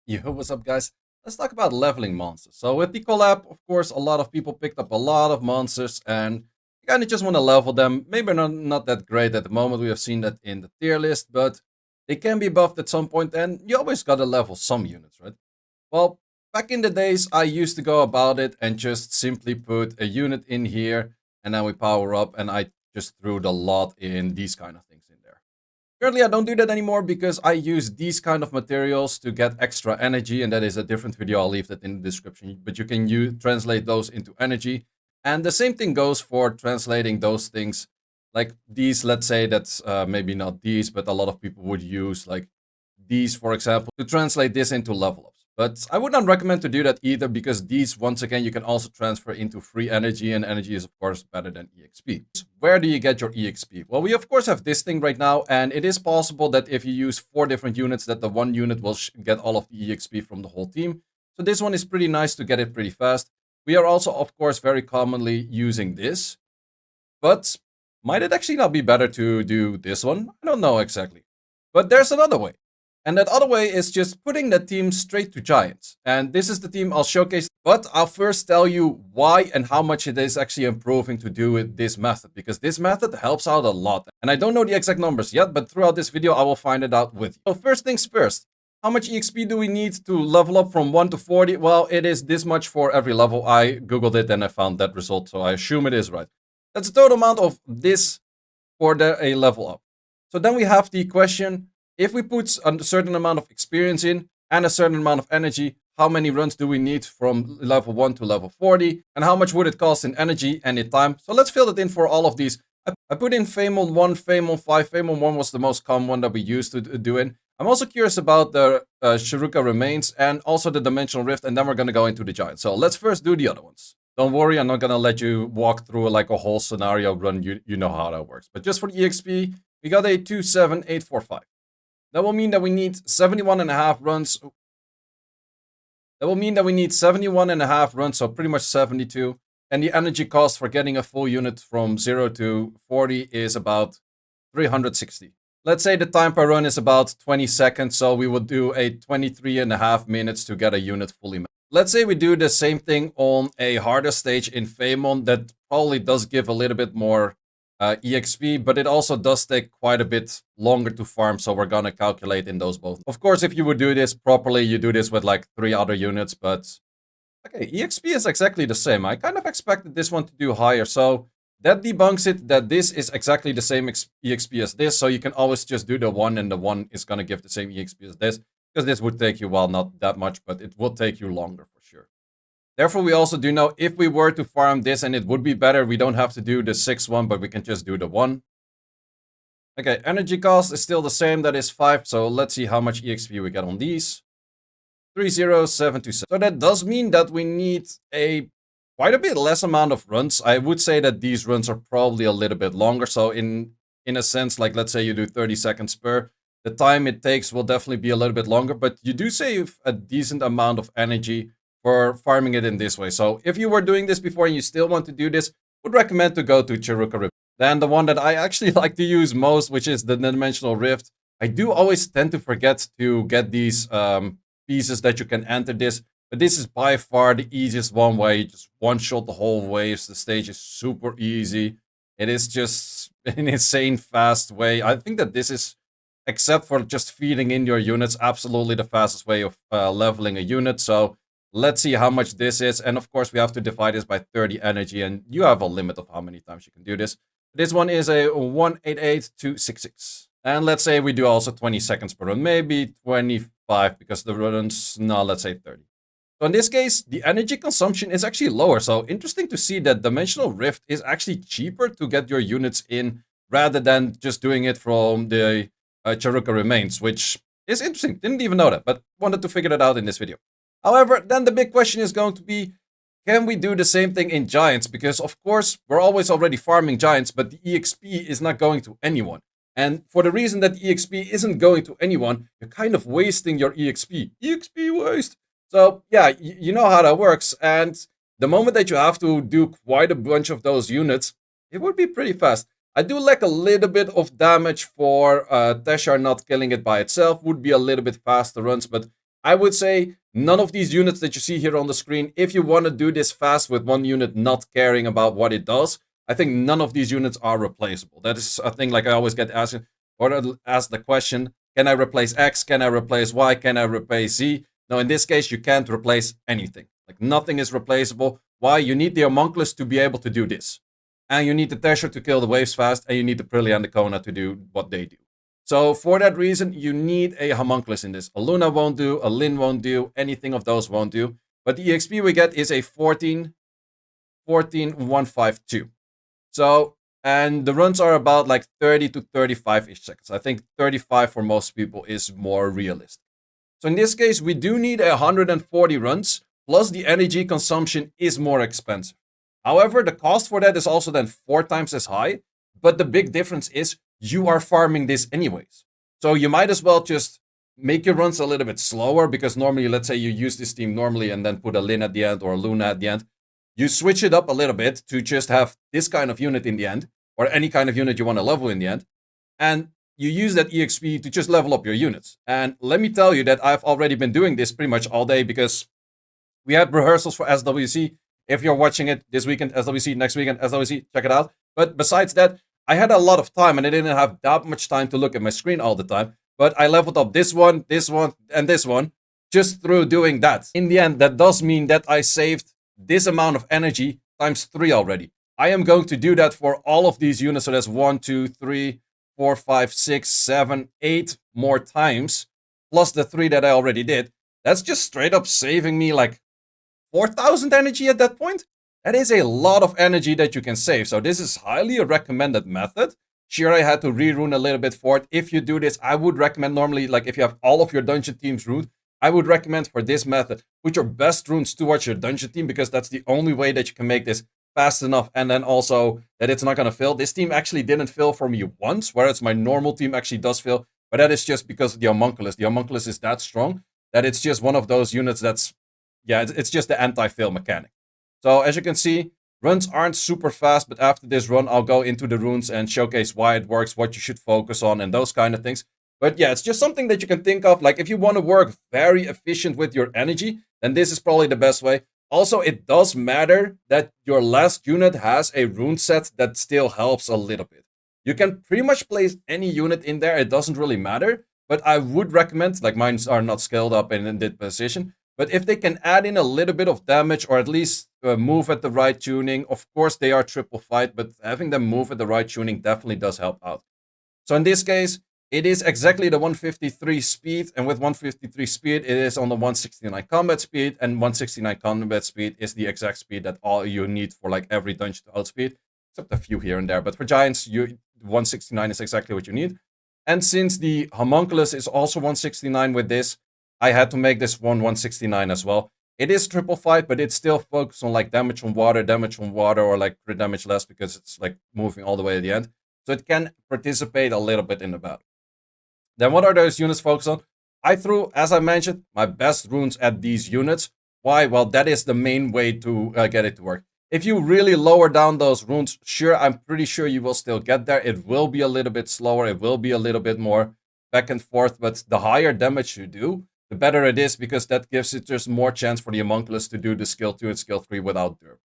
Yo, what's up, guys? Let's talk about leveling monsters. So with the collab, of course, a lot of people picked up a lot of monsters and you kind of just want to level them. Maybe not that great at the moment. We have seen that in the tier list, but they can be buffed at some point and you always got to level some units, right? Well, back in the days, I used to go about it and just simply put a unit in here and then we power up and I just threw the lot in these kind of things in there. Currently, I don't do that anymore because I use these kind of materials to get extra energy, and that is a different video. I'll leave that in the description, but you can translate those into energy. And the same thing goes for translating those things like these. Let's say that's maybe not these, but a lot of people would use like these, for example, to translate this into level ups. But I would not recommend to do that either because these, once again, you can also transfer into free energy, and energy is, of course, better than EXP. Where do you get your EXP? Well, we, of course, have this thing right now, and it is possible that if you use 4 different units, that the one unit will get all of the EXP from the whole team. So this one is pretty nice to get it pretty fast. We are also, of course, very commonly using this. But might it actually not be better to do this one? I don't know exactly. But there's another way. And that other way is just putting the team straight to Giants. And this is the team I'll showcase. But I'll first tell you why and how much it is actually improving to do with this method. Because this method helps out a lot. And I don't know the exact numbers yet, but throughout this video I will find it out with you. So first things first. How much EXP do we need to level up from 1 to 40? Well, it is this much for every level. I googled it and I found that result, so I assume it is right. That's the total amount of this for a level up. So then we have the question, if we put a certain amount of experience in and a certain amount of energy, how many runs do we need from level 1 to level 40? And how much would it cost in energy and in time? So let's fill it in for all of these. I put in Famon 1, Famon 5. Famon 1 was the most common one that we used to do in. I'm also curious about the Shiruka Remains and also the Dimensional Rift, and then we're going to go into the Giant. So let's first do the other ones. Don't worry, I'm not going to let you walk through like a whole scenario run. You know how that works. But just for the EXP, we got a 27845. That will mean that we need 71 and a half runs. That will mean that we need 71 and a half runs, so pretty much 72. And the energy cost for getting a full unit from 0 to 40 is about 360. Let's say the time per run is about 20 seconds, so we would do a 23 and a half minutes to get a unit fully maxed. Let's say we do the same thing on a harder stage in Famon that probably does give a little bit more EXP, but it also does take quite a bit longer to farm, so we're gonna calculate in those both. Of course, if you would do this properly, you do this with like 3 other units, but okay, EXP is exactly the same. I kind of expected this one to do higher, so that debunks it that this is exactly the same EXP as this, so you can always just do the one, and the one is gonna give the same EXP as this, because this would take you, well, not that much, but it will take you longer for sure. Therefore, we also do know if we were to farm this, and it would be better, we don't have to do the 6 one, but we can just do the 1. Okay, energy cost is still the same, that is 5, so let's see how much EXP we get on these. 30727. So that does mean that we need quite a bit less amount of runs. I would say that these runs are probably a little bit longer, so in a sense, like let's say you do 30 seconds per, the time it takes will definitely be a little bit longer, but you do save a decent amount of energy for farming it in this way. So if you were doing this before and you still want to do this, would recommend to go to Chiruka Rift. Then the one that I actually like to use most, which is the Dimensional Rift. I do always tend to forget to get these pieces that you can enter this, but this is by far the easiest one where you just one-shot the whole waves. The stage is super easy. It is just an insane fast way. I think that this is, except for just feeding in your units, absolutely the fastest way of leveling a unit. So let's see how much this is. And of course, we have to divide this by 30 energy, and you have a limit of how many times you can do this. This one is a 188266. And let's say we do also 20 seconds per run, maybe 25 because the runs, no, let's say 30. So in this case, the energy consumption is actually lower. So interesting to see that Dimensional Rift is actually cheaper to get your units in rather than just doing it from the Chiruka Remains, which is interesting. Didn't even know that, but wanted to figure that out in this video. However, then the big question is going to be, can we do the same thing in Giants? Because of course, we're always already farming Giants, but the EXP is not going to anyone. And for the reason that EXP isn't going to anyone, you're kind of wasting your EXP. EXP waste. So yeah, you know how that works. And the moment that you have to do quite a bunch of those units, it would be pretty fast. I do like a little bit of damage for Teshar not killing it by itself. Would be a little bit faster runs, but I would say none of these units that you see here on the screen, if you want to do this fast with one unit not caring about what it does, I think none of these units are replaceable. That is a thing like I always get asked, or asked the question, can I replace X? Can I replace Y? Can I replace Z? No, in this case, you can't replace anything. Like nothing is replaceable. Why? You need the homunculus to be able to do this. And you need the Tesher to kill the waves fast, and you need the Prillia and the Kona to do what they do. So for that reason, you need a homunculus in this. A Luna won't do, a Lin won't do, anything of those won't do. But the EXP we get is a 15152. So, and the runs are about like 30 to 35-ish seconds. I think 35 for most people is more realistic. So in this case, we do need 140 runs, plus the energy consumption is more expensive. However, the cost for that is also then 4 times as high, but the big difference is you are farming this anyways. So you might as well just make your runs a little bit slower, because normally, let's say you use this team normally and then put a Lin at the end or a Luna at the end. You switch it up a little bit to just have this kind of unit in the end, or any kind of unit you want to level in the end. And you use that EXP to just level up your units. And let me tell you that I've already been doing this pretty much all day, because we had rehearsals for SWC. If you're watching it this weekend, SWC, next weekend, SWC, check it out. But besides that, I had a lot of time, and I didn't have that much time to look at my screen all the time. But I leveled up this one, and this one, just through doing that. In the end, that does mean that I saved this amount of energy times 3 already. I am going to do that for all of these units. So that's 1, 2, 3, 4, 5, 6, 7, 8 more times, plus the 3 that I already did. That's just straight up saving me like 4,000 energy at that point. That is a lot of energy that you can save. So this is highly a recommended method. Sure, I had to rerune a little bit for it. If you do this, I would recommend normally, like if you have all of your dungeon teams runed, I would recommend for this method, put your best runes towards your dungeon team, because that's the only way that you can make this fast enough, and then also that it's not going to fill. This team actually didn't fill for me once, whereas my normal team actually does fill, but that is just because of the homunculus. The homunculus is that strong that it's just one of those units that's, yeah, it's just the anti-fill mechanic. So as you can see, runs aren't super fast, but after this run, I'll go into the runes and showcase why it works, what you should focus on, and those kind of things. But yeah, it's just something that you can think of. Like if you want to work very efficient with your energy, then this is probably the best way. Also, it does matter that your last unit has a rune set that still helps a little bit. You can pretty much place any unit in there. It doesn't really matter. But I would recommend, like mine are not scaled up in that position, but if they can add in a little bit of damage, or at least move at the right tuning. Of course, they are triple fight, but having them move at the right tuning definitely does help out. So in this case, it is exactly the 153 speed, and with 153 speed, it is on the 169 combat speed, and 169 combat speed is the exact speed that all you need for like every dungeon to outspeed, except a few here and there. But for giants, 169 is exactly what you need. And since the homunculus is also 169 with this, I had to make this one 169 as well. It is triple fight, but it's still focused on like damage on water, or like crit damage less, because it's like moving all the way to the end. So it can participate a little bit in the battle. Then what are those units focused on? I threw, as I mentioned, my best runes at these units. Why? Well, that is the main way to get it to work. If you really lower down those runes, sure, I'm pretty sure you will still get there. It will be a little bit slower. It will be a little bit more back and forth. But the higher damage you do, the better it is, because that gives it just more chance for the homunculus to do the skill 2 and skill 3 without derping.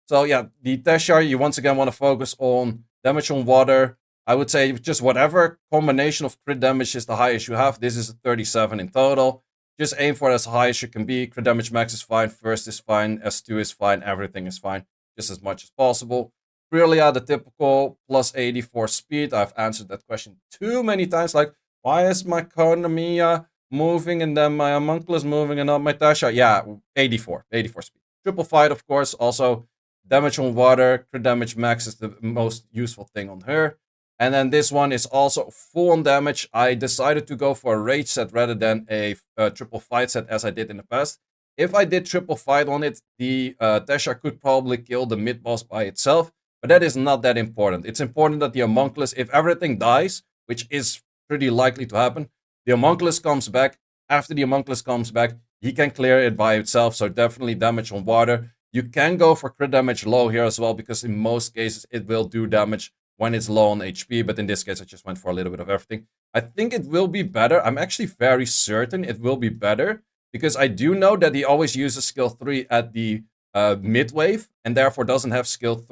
So yeah, the Teshar, you once again want to focus on damage on water. I would say just whatever combination of crit damage is the highest you have. This is a 37 in total. Just aim for as high as you can be. Crit damage max is fine. First is fine. S2 is fine. Everything is fine. Just as much as possible. Prillia, the typical plus 84 speed. I've answered that question too many times. Like, why is my Konamiya moving and then my homunculus moving and not my Tasha? Yeah, 84 speed. Triple fight, of course. Also, damage on water. Crit damage max is the most useful thing on her. And then this one is also full on damage. I decided to go for a rage set rather than a triple fight set as I did in the past. If I did triple fight on it, the Tesha could probably kill the mid boss by itself, but that is not that important. It's important that the homunculus, if everything dies, which is pretty likely to happen, the homunculus comes back. After the homunculus comes back, he can clear it by itself, so definitely damage on water. You can go for crit damage low here as well, because in most cases it will do damage when it's low on HP, but in this case I just went for a little bit of everything. I think it will be better. I'm actually very certain it will be better, because I do know that he always uses skill 3 at the mid wave, and therefore doesn't have skill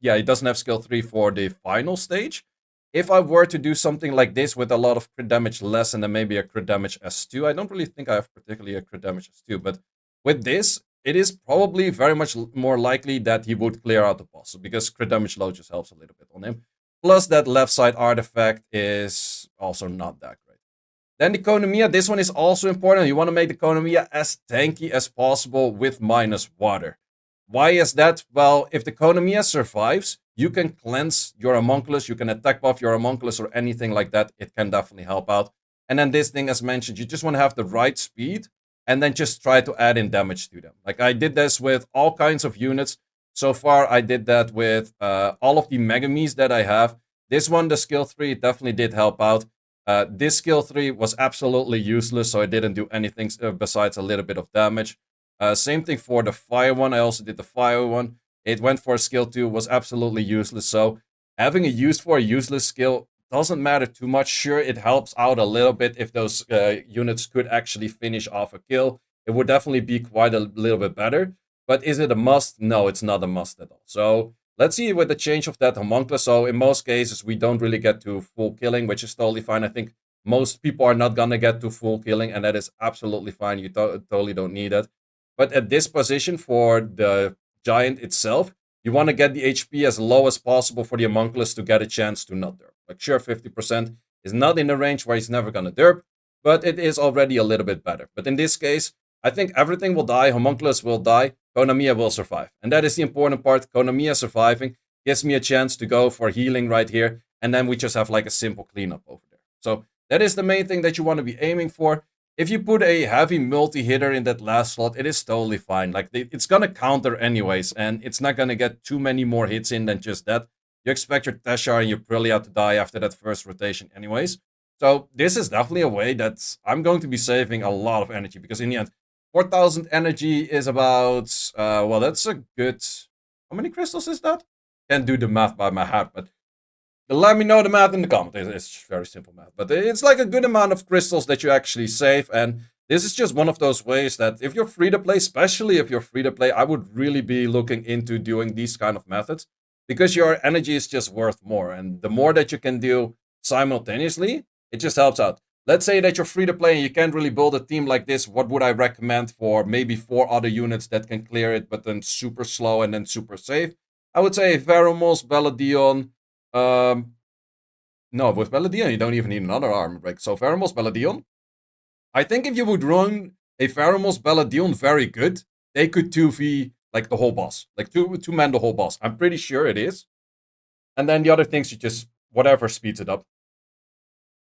he doesn't have skill 3 for the final stage. If I were to do something like this with a lot of crit damage less and then maybe a crit damage S2, I don't really think I have particularly a crit damage S2, but with this, it is probably very much more likely that he would clear out the boss, because crit damage low just helps a little bit on him. Plus that left side artifact is also not that great. Then the Konomiya, this one is also important. You want to make the Konomiya as tanky as possible with minus water. Why is that? Well, if the Konomiya survives, you can cleanse your homunculus, you can attack buff your homunculus or anything like that. It can definitely help out. And then this thing, as mentioned, you just want to have the right speed and then just try to add in damage to them. Like I did this with all kinds of units. So far, I did that with all of the Megamis that I have. This one, the skill 3, definitely did help out. This skill 3 was absolutely useless, so I didn't do anything besides a little bit of damage. Same thing for the fire one. I also did the fire one. It went for a skill 2, was absolutely useless. So having a used for a useless skill doesn't matter too much. Sure, it helps out a little bit if those units could actually finish off a kill. It would definitely be quite a little bit better. But is it a must? No, it's not a must at all. So let's see with the change of that homunculus. So in most cases, we don't really get to full killing, which is totally fine. I think most people are not going to get to full killing, and that is absolutely fine. You totally don't need it. But at this position for the giant itself, you want to get the HP as low as possible for the homunculus to get a chance to not derp. Like sure, 50% is not in the range where he's never going to derp, but it is already a little bit better. But in this case, I think everything will die, homunculus will die, Konomiya will survive. And that is the important part. Konomiya surviving gives me a chance to go for healing right here, and then we just have like a simple cleanup over there. So that is the main thing that you want to be aiming for. If you put a heavy multi-hitter in that last slot, it is totally fine. Like it's going to counter anyways, and it's not going to get too many more hits in than just that. You expect your Teshar and your Prillia to die after that first rotation anyways. So this is definitely a way that I'm going to be saving a lot of energy, because in the end, 4,000 energy is about, well, that's a good... How many crystals is that? Can't do the math by my head, but let me know the math in the comments. It's very simple math, but it's like a good amount of crystals that you actually save, and this is just one of those ways that if you're free to play, especially if you're free to play, I would really be looking into doing these kind of methods, because your energy is just worth more, and the more that you can do simultaneously, it just helps out. Let's say that you're free to play and you can't really build a team like this. What would I recommend for maybe 4 other units that can clear it, but then super slow and then super safe? I would say Veromos, Belladion. No, with Belladion, you don't even need another armor break. So Veromos, Belladion. I think if you would run a Veromos, Belladion very good, they could 2v like the whole boss. Like two-man the whole boss. I'm pretty sure it is. And then the other things, you just, whatever speeds it up.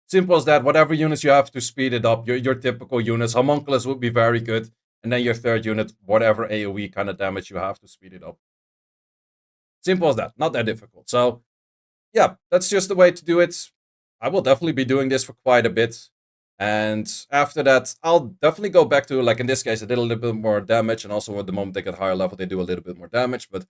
Simple as that. Whatever units you have to speed it up. Your typical units. Homunculus would be very good. And then your third unit, whatever AoE kind of damage you have to speed it up. Simple as that. Not that difficult. So, yeah, that's just the way to do it. I will definitely be doing this for quite a bit. And after that, I'll definitely go back to, like in this case, I did a little bit more damage. And also at the moment they get higher level, they do a little bit more damage. But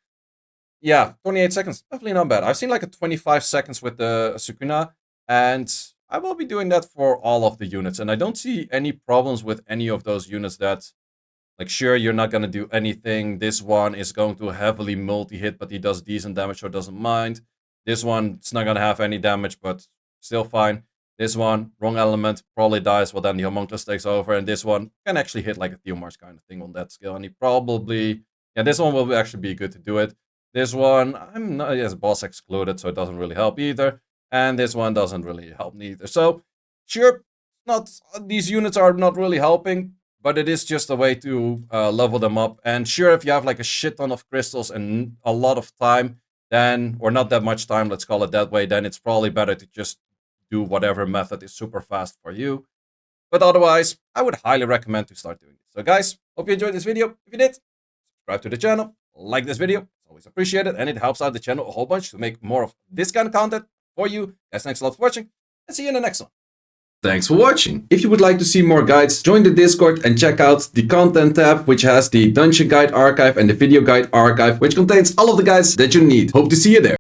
yeah, 28 seconds. Definitely not bad. I've seen like a 25 seconds with the Sukuna. And I will be doing that for all of the units, and I don't see any problems with any of those units that, like, sure, you're not going to do anything. This one is going to heavily multi-hit, but he does decent damage, so doesn't mind. This one, it's not going to have any damage, but still fine. This one, wrong element, probably dies, well, then the homunculus takes over, and this one can actually hit like a Theomars kind of thing on that skill, and he probably... Yeah, this one will actually be good to do it. This one, I'm not... Yes, boss excluded, so it doesn't really help either. And this one doesn't really help neither. So, sure, these units are not really helping, but it is just a way to level them up. And sure, if you have like a shit ton of crystals and a lot of time, then, or not that much time, let's call it that way, then it's probably better to just do whatever method is super fast for you. But otherwise, I would highly recommend to start doing this. So guys, hope you enjoyed this video. If you did, subscribe to the channel, like this video. It's always appreciated, and it helps out the channel a whole bunch to make more of this kind of content for you. Guys, thanks a lot for watching, and see you in the next one. Thanks for watching. If you would like to see more guides, join the Discord and check out the content tab, which has the dungeon guide archive and the video guide archive, which contains all of the guides that you need. Hope to see you there.